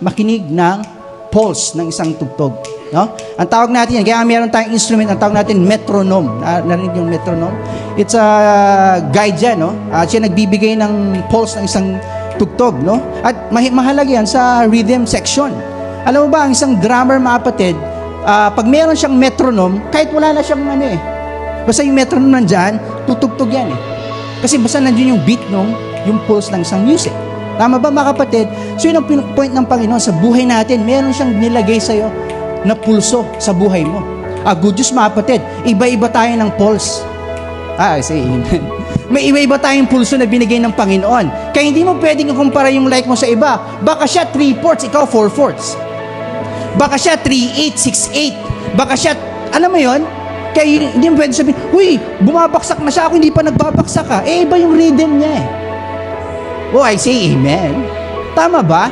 makinig ng pulse ng isang tugtog. No? Ang tawag natin yan, kaya meron tayong instrument, ang tawag natin metronome. Narinig yung metronome? It's a guide yan, no? Siya nagbibigay ng pulse ng isang tugtog, no? At mahalaga yan sa rhythm section. Alam mo ba, ang isang drummer, mga kapatid, pag meron siyang metronome, kahit wala na siyang basta yung metronome nandyan, tutugtog yan eh. Kasi basta nandyan yung beat yung pulse ng isang music. Tama ba, mga kapatid? So yun ang point ng Panginoon sa buhay natin. Meron siyang nilagay sa'yo na pulso sa buhay mo. Good news, mga kapatid, iba-iba tayo ng pulse. Say amen. May iba-iba tayong pulso na binigay ng Panginoon. Kaya hindi mo pwedeng kumpara yung like mo sa iba. Baka siya 3/4, ikaw 4/4. Baka siya 3/8, 6/8. Baka siya, alam mo yon? Kaya hindi mo pwede sabihin, huy, bumabaksak na siya, ako hindi pa nagbabaksak ka. Iba yung rhythm niya eh. I say amen. Tama ba?